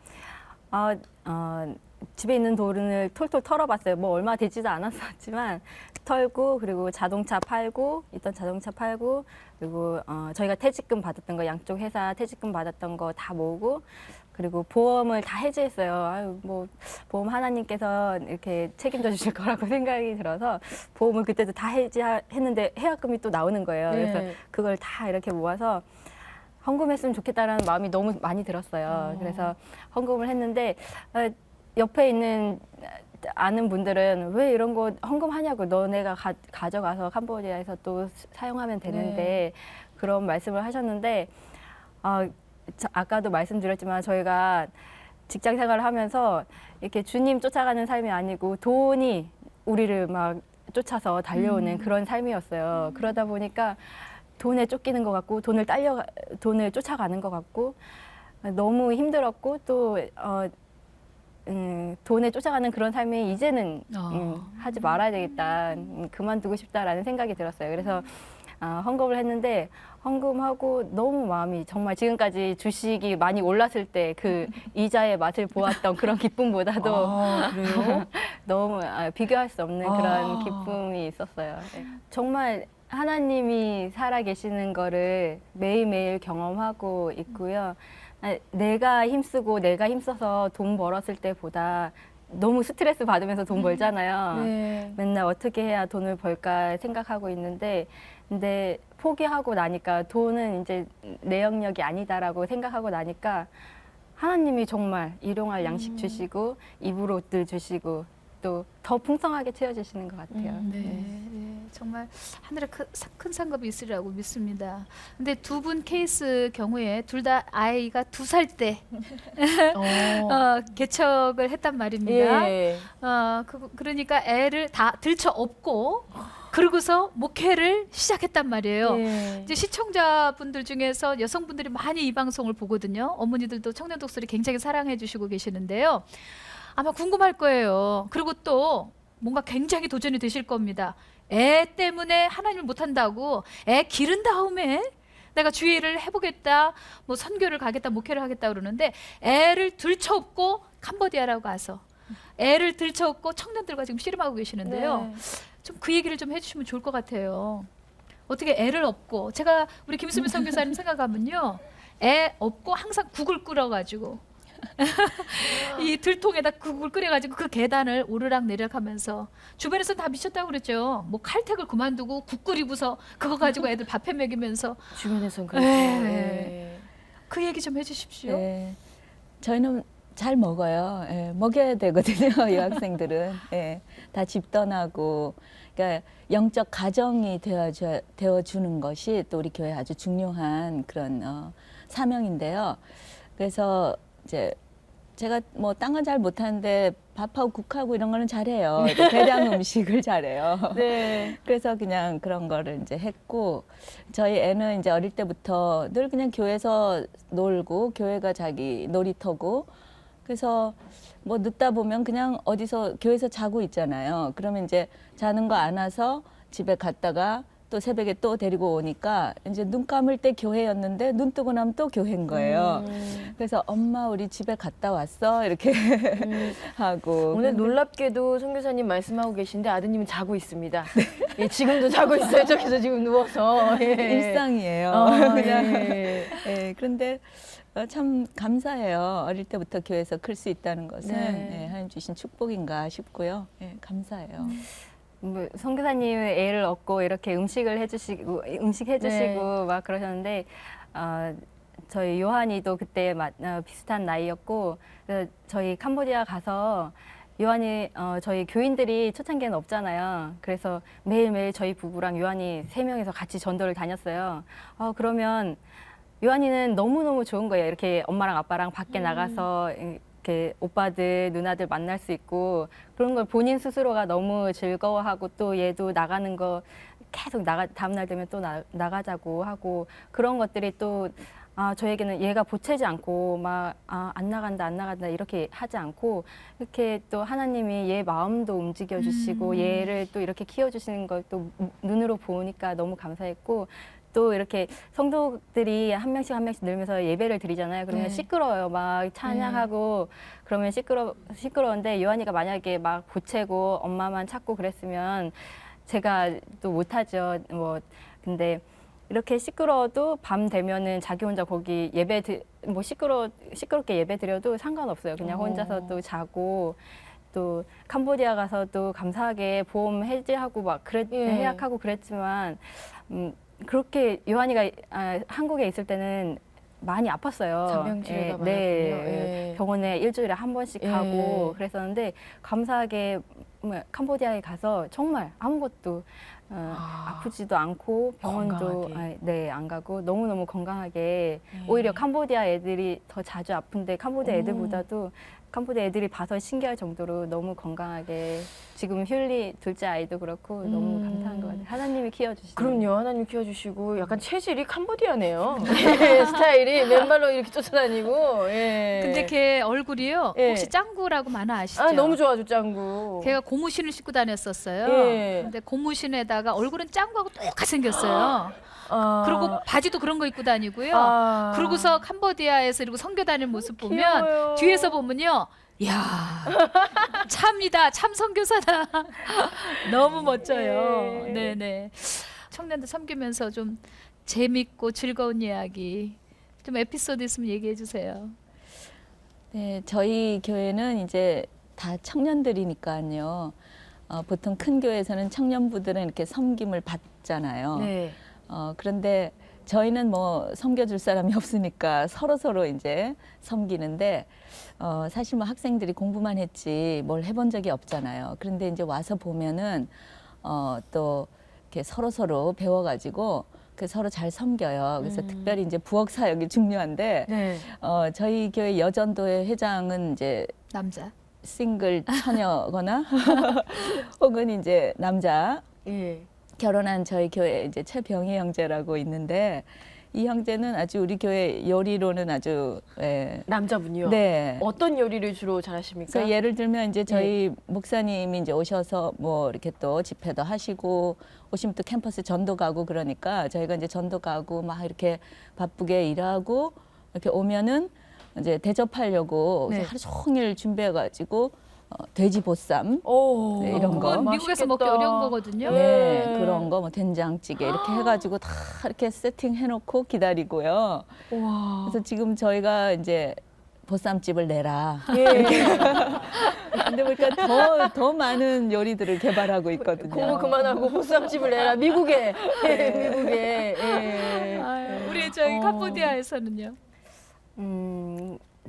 집에 있는 돈을 톨톨 털어봤어요. 뭐 얼마 되지도 않았었지만 털고 그리고 자동차 팔고 있던 자동차 팔고 그리고 저희가 퇴직금 받았던 거 양쪽 회사 퇴직금 받았던 거 다 모으고 그리고 보험을 다 해지했어요. 아유, 뭐 보험 하나님께서 이렇게 책임져 주실 거라고 생각이 들어서 보험을 그때도 다 해지했는데 해약금이 또 나오는 거예요. 네. 그래서 그걸 다 이렇게 모아서 헌금했으면 좋겠다라는 마음이 너무 많이 들었어요. 그래서 헌금을 했는데 옆에 있는 아는 분들은 왜 이런 거 헌금하냐고 너네가 가져가서 캄보디아에서 또 사용하면 되는데 그런 말씀을 하셨는데 아까도 말씀드렸지만 저희가 직장 생활을 하면서 이렇게 주님 쫓아가는 삶이 아니고 돈이 우리를 막 쫓아서 달려오는 그런 삶이었어요. 그러다 보니까 돈에 쫓기는 것 같고 돈을 쫓아가는 것 같고 너무 힘들었고 또 돈에 쫓아가는 그런 삶이 이제는 하지 말아야 되겠다, 그만두고 싶다라는 생각이 들었어요. 그래서 헌금을 했는데 헌금하고 너무 마음이 정말 지금까지 주식이 많이 올랐을 때 그 이자의 맛을 보았던 그런 기쁨보다도 아, 그래요? 너무 비교할 수 없는 아. 그런 기쁨이 있었어요. 네. 정말 하나님이 살아 계시는 거를 매일매일 경험하고 있고요. 내가 힘쓰고 내가 힘써서 돈 벌었을 때보다 너무 스트레스 받으면서 돈 벌잖아요. 네. 맨날 어떻게 해야 돈을 벌까 생각하고 있는데 근데 포기하고 나니까 돈은 이제 내 영역이 아니다라고 생각하고 나니까 하나님이 정말 일용할 양식 주시고 입을 옷들 주시고 또 더 풍성하게 채워주시는 것 같아요. 네, 네, 정말 하늘에 큰 상급이 있으리라고 믿습니다. 근데 두 분 케이스 경우에 둘 다 아이가 2살 때 개척을 했단 말입니다. 예. 그러니까 애를 다 들쳐 업고 그러고서 목회를 시작했단 말이에요. 예. 이제 시청자분들 중에서 여성분들이 많이 이 방송을 보거든요. 어머니들도 청년 독서를 굉장히 사랑해 주시고 계시는데요. 아마 궁금할 거예요. 그리고 또 뭔가 굉장히 도전이 되실 겁니다. 애 때문에 하나님을 못한다고 애 기른 다음에 내가 주의를 해보겠다, 뭐 선교를 가겠다, 목회를 하겠다 그러는데 애를 들쳐업고 캄보디아라고 가서 애를 들쳐업고 청년들과 지금 씨름하고 계시는데요. 네. 좀 그 얘기를 좀 해주시면 좋을 것 같아요. 어떻게 애를 업고 제가 우리 김수미 선교사님 생각하면요, 애 업고 항상 국을 끓여가지고 이 들통에다 국을 끓여가지고 그 계단을 오르락 내리락하면서 주변에서 다 미쳤다고 그랬죠. 뭐 칼퇴를 그만두고 국 끓이고서 그거 가지고 애들 밥해 먹이면서 주변에선 그렇죠. 네. 예. 그 얘기 좀 해주십시오. 네. 저희는 잘 먹어요. 예, 먹여야 되거든요. 여학생들은 다 집 떠나고, 그러니까 영적 가정이 되어주는 것이 또 우리 교회 아주 중요한 그런 사명인데요. 그래서 이제 제가 뭐 딴 건 잘 못하는데 밥하고 국하고 이런 거는 잘해요. 대량 음식을 잘해요. 네. 그래서 그냥 그런 거를 이제 했고, 저희 애는 이제 어릴 때부터 늘 그냥 교회에서 놀고, 교회가 자기 놀이터고, 그래서 뭐 늦다 보면 그냥 어디서 교회에서 자고 있잖아요. 그러면 이제 자는 거 안아서 집에 갔다가 또 새벽에 또 데리고 오니까 이제 눈 감을 때 교회였는데 눈 뜨고 나면 또 교회인 거예요. 그래서 엄마 우리 집에 갔다 왔어 이렇게 하고. 오늘 놀랍게도 선교사님 말씀하고 계신데 아드님은 자고 있습니다. 예, 지금도 자고 있어요. 저기서 지금 누워서. 예. 일상이에요. 그냥 그런데 참 감사해요. 어릴 때부터 교회에서 클 수 있다는 것은 네. 하나님 주신 축복인가 싶고요. 감사해요. 뭐 선교사님의 애를 얻고 이렇게 음식을 해주시고 음식 해주시고 막 그러셨는데 저희 요한이도 그때 비슷한 나이였고 그래서 저희 캄보디아 가서 요한이 저희 교인들이 초창기에는 없잖아요. 그래서 매일매일 저희 부부랑 요한이 3명이서 같이 전도를 다녔어요. 그러면 요한이는 너무너무 좋은 거예요. 이렇게 엄마랑 아빠랑 밖에 나가서 이렇게 오빠들, 누나들 만날 수 있고 그런 걸 본인 스스로가 너무 즐거워하고 또 얘도 나가는 거 계속 다음날 되면 또 나가자고 하고 그런 것들이 또 저에게는 얘가 보채지 않고 막 안 나간다 이렇게 하지 않고 이렇게 또 하나님이 얘 마음도 움직여 주시고 얘를 또 이렇게 키워 주시는 걸 또 눈으로 보니까 너무 감사했고 또 이렇게 성도들이 한 명씩 늘면서 예배를 드리잖아요. 그러면 시끄러워요. 막 찬양하고 그러면 시끄러운데 요한이가 만약에 막 보채고 엄마만 찾고 그랬으면 제가 또 못하죠. 뭐 근데 이렇게 시끄러워도 밤 되면은 자기 혼자 거기 뭐 시끄럽게 예배 드려도 상관없어요. 그냥 혼자서 또 자고 또 캄보디아 가서 또 감사하게 보험 해지하고 막 해약하고 그랬지만 그렇게 요한이가 한국에 있을 때는 많이 아팠어요. 잔병치레가 많았군요. 네. 병원에 일주일에 한 번씩 가고 예. 그랬었는데 감사하게 캄보디아에 가서 정말 아무것도 아프지도 않고 병원도 건강하게. 안 가고 너무너무 건강하게 오히려 캄보디아 애들이 더 자주 아픈데 캄보디아 애들보다도 캄보디아 애들이 봐서 신기할 정도로 너무 건강하게 지금 튤리 둘째 아이도 그렇고 너무 감사한 것 같아요. 하나님이 키워주시는. 그럼요. 하나님 키워주시고 약간 체질이 캄보디아네요. 예, 스타일이 맨발로 이렇게 쫓아다니고. 예. 근데 걔 얼굴이요. 예. 혹시 짱구라고 만화 아시죠? 아, 너무 좋아죠, 짱구. 걔가 고무신을 신고 다녔었어요. 예. 근데 고무신에다가 얼굴은 짱구하고 똑같이 생겼어요. 아. 그리고 바지도 그런 거 입고 다니고요. 아. 그러고서 캄보디아에서 이러고 선교 다니는 모습 보면 귀여워요. 뒤에서 보면요. 야 참이다. 참 선교사다. 너무 멋져요. 예. 네네. 청년들 섬기면서 좀 재밌고 즐거운 이야기 좀 에피소드 있으면 얘기해 주세요. 네, 저희 교회는 이제 다 청년들이니까요. 보통 큰 교회에서는 청년부들은 이렇게 섬김을 받잖아요. 네. 그런데 저희는 뭐 섬겨줄 사람이 없으니까 서로 이제 섬기는데 사실 뭐 학생들이 공부만 했지 뭘 해본 적이 없잖아요. 그런데 이제 와서 보면은 또 이렇게 서로 배워가지고 그 서로 잘 섬겨요. 그래서 특별히 이제 부엌 사역이 중요한데 네. 저희 교회 여전도회 회장은 이제 남자. 싱글 처녀거나 혹은 이제 남자 예. 결혼한 저희 교회 이제 최병희 형제라고 있는데 이 형제는 아주 우리 교회 요리로는 아주 남자분이요. 네. 어떤 요리를 주로 잘하십니까? 그래서 예를 들면 이제 저희 목사님이 이제 오셔서 뭐 이렇게 또 집회도 하시고 오시면 또 캠퍼스 전도 가고 그러니까 저희가 이제 전도 가고 막 이렇게 바쁘게 일하고 이렇게 오면은 이제 대접하려고 네. 하루 종일 준비해가지고 돼지 보쌈 오, 네, 이런 거. 그건 미국에서 먹기 맛있겠다. 어려운 거거든요. 네, 그런 거 뭐 된장찌개 이렇게 해가지고 다 이렇게 세팅해놓고 기다리고요. 와. 그래서 지금 저희가 이제 보쌈집을 내라. 예. 근데 보니까 더 많은 요리들을 개발하고 있거든요. 공부 그만하고 보쌈집을 내라. 미국에. 예, 미국에. 예. 아유, 우리 저희 캄보디아에서는요.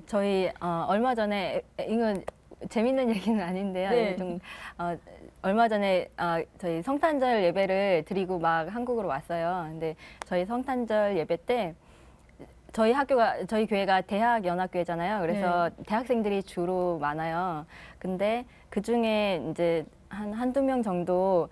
저희 얼마 전에 이건 재밌는 얘기는 아닌데요. 네. 좀 얼마 전에 저희 성탄절 예배를 드리고 막 한국으로 왔어요. 근데 저희 성탄절 예배 때 저희 교회가 대학 연합교회잖아요. 그래서 대학생들이 주로 많아요. 근데 그 중에 이제 한두 명 정도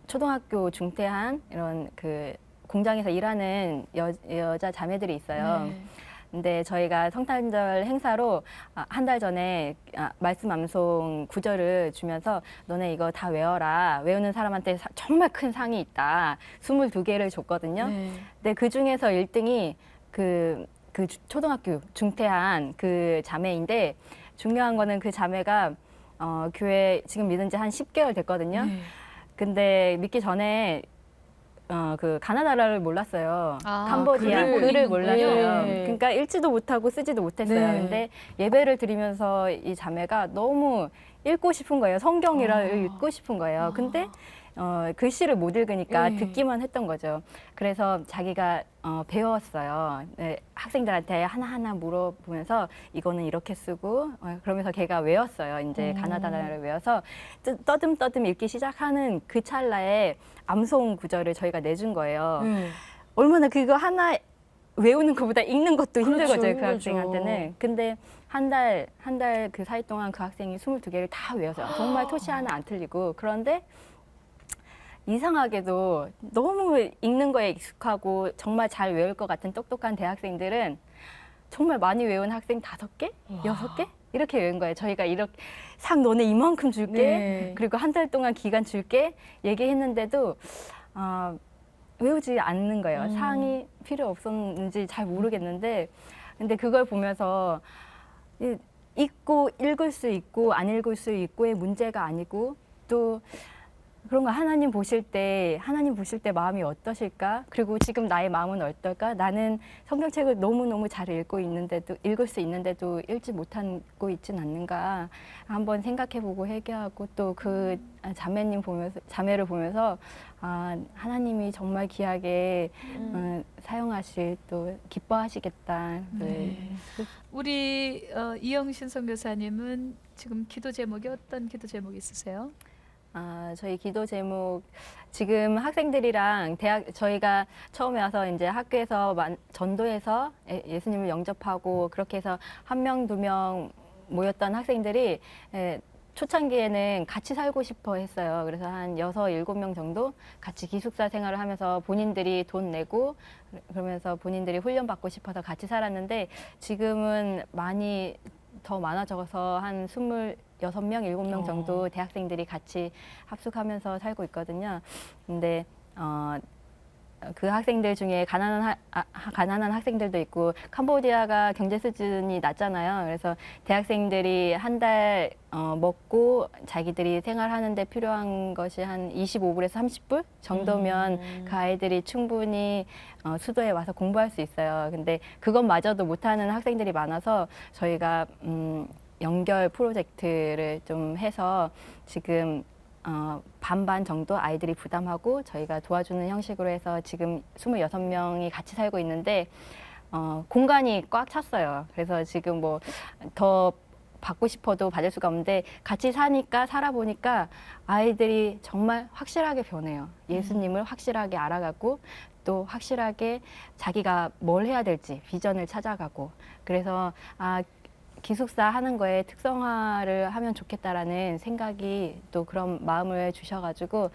초등학교 중퇴한 이런 그 공장에서 일하는 여자 자매들이 있어요. 네. 근데 저희가 성탄절 행사로 한 달 전에 말씀 암송 구절을 주면서 너네 이거 다 외워라. 외우는 사람한테 정말 큰 상이 있다. 22개를 줬거든요. 네. 근데 그 중에서 1등이 그 초등학교 중퇴한 그 자매인데 중요한 거는 그 자매가 교회 지금 믿은 지 한 10개월 됐거든요. 네. 근데 믿기 전에 그 가나다라를 몰랐어요. 캄보디아 글을 글을 읽는 몰랐어요. 네. 그러니까 읽지도 못하고 쓰지도 못했어요. 네. 근데 예배를 드리면서 이 자매가 너무 읽고 싶은 거예요. 성경이라 읽고 싶은 거예요. 근데 글씨를 못 읽으니까 네. 듣기만 했던 거죠. 그래서 자기가 배웠어요. 네, 학생들한테 하나하나 물어보면서 이거는 이렇게 쓰고 그러면서 걔가 외웠어요. 이제 가나다라를 외워서 떠듬떠듬 읽기 시작하는 그 찰나에 암송 구절을 저희가 내준 거예요. 얼마나 그거 하나 외우는 것보다 읽는 것도 힘들거든요. 그렇죠, 그 힘들죠. 학생한테는. 근데 한 달 그 사이 동안 그 학생이 22개를 다 외워서 정말 토시 하나 안 틀리고 그런데 이상하게도 너무 읽는 거에 익숙하고 정말 잘 외울 것 같은 똑똑한 대학생들은 정말 많이 외운 학생 5개? 6개? 이렇게 외운 거예요. 저희가 이렇게 상 너네 이만큼 줄게. 네. 그리고 한 달 동안 기간 줄게. 얘기했는데도 외우지 않는 거예요. 상이 필요 없었는지 잘 모르겠는데 근데 그걸 보면서 읽고 읽을 수 있고 안 읽을 수 있고의 문제가 아니고 또 그런 거 하나님 보실 때 마음이 어떠실까? 그리고 지금 나의 마음은 어떨까? 나는 성경책을 너무너무 잘 읽을 수 있는데도 읽지 못하고 있진 않는가? 한번 생각해보고 회개하고 또 그 자매를 보면서 하나님이 정말 귀하게 사용하실 또 기뻐하시겠다. 우리 이영신 선교사님은 지금 기도 제목이 어떤 기도 제목이 있으세요? 저희 기도 제목 지금 학생들이랑 저희가 처음에 와서 이제 학교에서 전도해서 예수님을 영접하고 그렇게 해서 1명, 2명 모였던 학생들이 초창기에는 같이 살고 싶어 했어요. 그래서 한 6, 7명 정도 같이 기숙사 생활을 하면서 본인들이 돈 내고 그러면서 본인들이 훈련받고 싶어서 같이 살았는데 지금은 많이 더 많아져서 한 26명, 7명 정도 대학생들이 같이 합숙하면서 살고 있거든요. 근데 그 학생들 중에 가난한 학생들도 있고 캄보디아가 경제 수준이 낮잖아요. 그래서 대학생들이 한 달 먹고 자기들이 생활하는데 필요한 것이 한 25불에서 30불 정도면 그 아이들이 충분히 수도에 와서 공부할 수 있어요. 근데 그것마저도 못하는 학생들이 많아서 저희가 연결 프로젝트를 좀 해서 지금 반반 정도 아이들이 부담하고 저희가 도와주는 형식으로 해서 지금 26명이 같이 살고 있는데 공간이 꽉 찼어요. 그래서 지금 뭐 더 받고 싶어도 받을 수가 없는데 같이 사니까 살아보니까 아이들이 정말 확실하게 변해요. 예수님을 확실하게 알아가고 또 확실하게 자기가 뭘 해야 될지 비전을 찾아가고 그래서 기숙사 하는 거에 특성화를 하면 좋겠다라는 생각이 또 그런 마음을 주셔가지고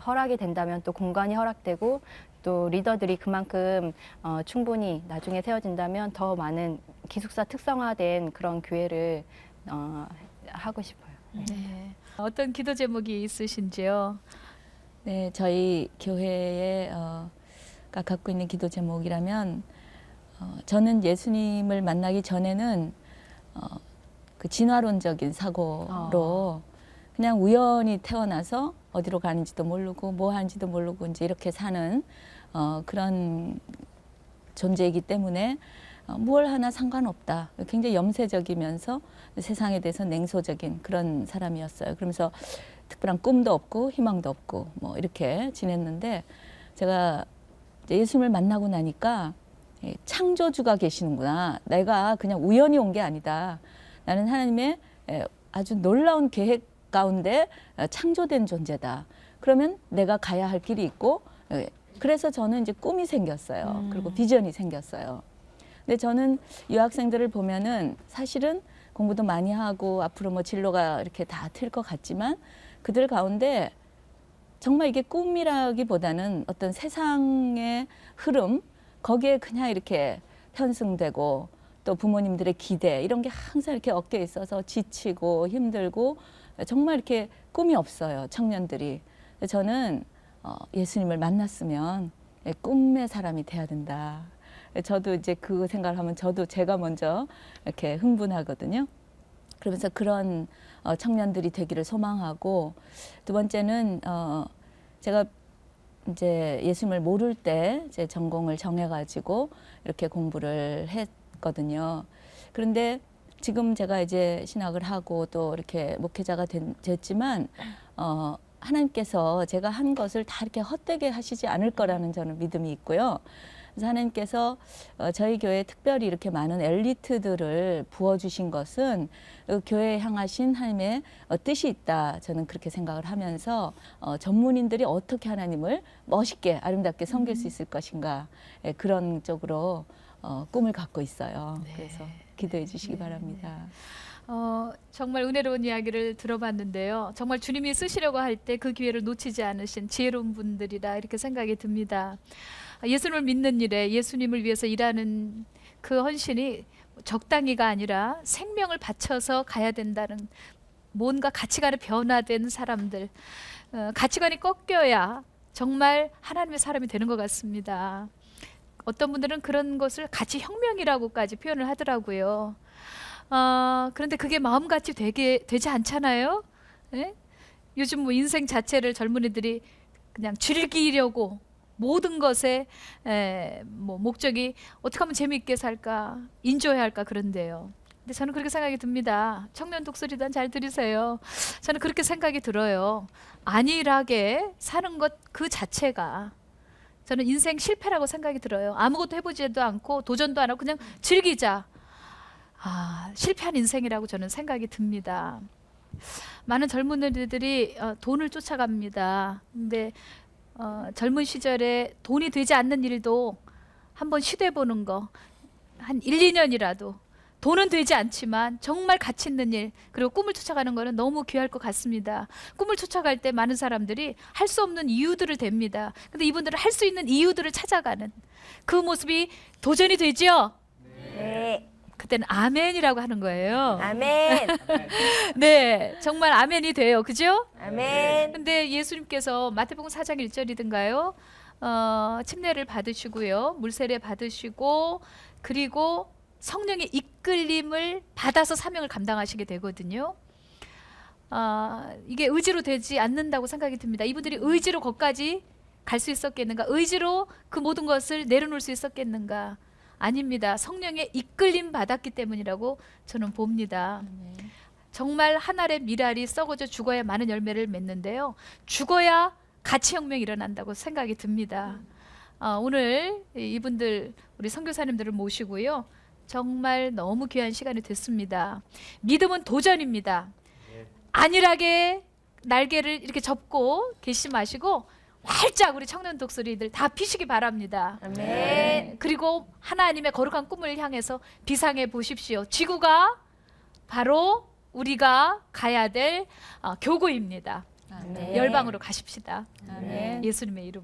허락이 된다면 또 공간이 허락되고 또 리더들이 그만큼 충분히 나중에 세워진다면 더 많은 기숙사 특성화된 그런 교회를 하고 싶어요. 네. 어떤 기도 제목이 있으신지요? 네, 저희 교회에 가 갖고 있는 기도 제목이라면 저는 예수님을 만나기 전에는 그 진화론적인 사고로 그냥 우연히 태어나서 어디로 가는지도 모르고 뭐 하는지도 모르고 이제 이렇게 사는 그런 존재이기 때문에 뭘 하나 상관없다. 굉장히 염세적이면서 세상에 대해서 냉소적인 그런 사람이었어요. 그러면서 특별한 꿈도 없고 희망도 없고 뭐 이렇게 지냈는데 제가 이제 예수님을 만나고 나니까 창조주가 계시는구나. 내가 그냥 우연히 온 게 아니다. 나는 하나님의 아주 놀라운 계획 가운데 창조된 존재다. 그러면 내가 가야 할 길이 있고 그래서 저는 이제 꿈이 생겼어요. 그리고 비전이 생겼어요. 근데 저는 유학생들을 보면은 사실은 공부도 많이 하고 앞으로 뭐 진로가 이렇게 다 틀 것 같지만 그들 가운데 정말 이게 꿈이라기보다는 어떤 세상의 흐름 거기에 그냥 이렇게 편승되고 또 부모님들의 기대 이런 게 항상 이렇게 어깨에 있어서 지치고 힘들고 정말 이렇게 꿈이 없어요. 청년들이. 저는 예수님을 만났으면 꿈의 사람이 돼야 된다. 저도 이제 그 생각을 하면 저도 제가 먼저 이렇게 흥분하거든요. 그러면서 그런 청년들이 되기를 소망하고 두 번째는 제가 이제 예수님을 모를 때 제 전공을 정해가지고 이렇게 공부를 했거든요. 그런데 지금 제가 이제 신학을 하고 또 이렇게 목회자가 됐지만 하나님께서 제가 한 것을 다 이렇게 헛되게 하시지 않을 거라는 저는 믿음이 있고요. 그래서 하나님께서 저희 교회에 특별히 이렇게 많은 엘리트들을 부어주신 것은 교회에 향하신 하나님의 뜻이 있다. 저는 그렇게 생각을 하면서 전문인들이 어떻게 하나님을 멋있게 아름답게 섬길 수 있을 것인가 그런 쪽으로 꿈을 갖고 있어요. 네. 그래서 기도해 주시기 바랍니다. 정말 은혜로운 이야기를 들어봤는데요. 정말 주님이 쓰시려고 할 때 그 기회를 놓치지 않으신 지혜로운 분들이라 이렇게 생각이 듭니다. 예수님을 믿는 일에 예수님을 위해서 일하는 그 헌신이 적당히가 아니라 생명을 바쳐서 가야 된다는 뭔가 가치관이 변화된 사람들, 가치관이 꺾여야 정말 하나님의 사람이 되는 것 같습니다. 어떤 분들은 그런 것을 가치 혁명이라고까지 표현을 하더라고요. 그런데 그게 마음같이 되지 않잖아요. 예? 요즘 뭐 인생 자체를 젊은이들이 그냥 즐기려고 모든 것에 뭐 목적이 어떻게 하면 재미있게 살까, 인조해야 할까 그런데요. 근데 저는 그렇게 생각이 듭니다. 청년 독서리단 잘 들으세요. 저는 그렇게 생각이 들어요. 안일하게 사는 것 그 자체가 저는 인생 실패라고 생각이 들어요. 아무것도 해보지도 않고 도전도 안 하고 그냥 즐기자. 실패한 인생이라고 저는 생각이 듭니다. 많은 젊은이들이 돈을 쫓아갑니다. 근데 젊은 시절에 돈이 되지 않는 일도 한번 시도해보는 거, 한 1, 2년이라도 돈은 되지 않지만 정말 가치 있는 일, 그리고 꿈을 쫓아가는 거는 너무 귀할 것 같습니다. 꿈을 쫓아갈 때 많은 사람들이 할 수 없는 이유들을 댑니다. 근데 이분들은 할 수 있는 이유들을 찾아가는 그 모습이 도전이 되죠? 네. 그때는 아멘이라고 하는 거예요. 아멘. 네, 정말 아멘이 돼요. 그죠? 아멘. 근데 예수님께서 마태복음 4장 1절이든가요? 침례를 받으시고요. 물세례 받으시고 그리고 성령의 이끌림을 받아서 사명을 감당하시게 되거든요. 이게 의지로 되지 않는다고 생각이 듭니다. 이분들이 의지로 거기까지 갈 수 있었겠는가? 의지로 그 모든 것을 내려놓을 수 있었겠는가? 아닙니다. 성령의 이끌림 받았기 때문이라고 저는 봅니다. 정말 한 알의 밀알이 썩어져 죽어야 많은 열매를 맺는데요. 죽어야 가치혁명이 일어난다고 생각이 듭니다. 오늘 이분들 우리 선교사님들을 모시고요. 정말 너무 귀한 시간이 됐습니다. 믿음은 도전입니다. 안일하게 날개를 이렇게 접고 계시지 마시고 활짝 우리 청년 독수리들 다 피시기 바랍니다. 아멘. 그리고 하나님의 거룩한 꿈을 향해서 비상해 보십시오. 지구가 바로 우리가 가야 될 교구입니다. 아멘. 열방으로 가십시다. 아멘. 예수님의 이름.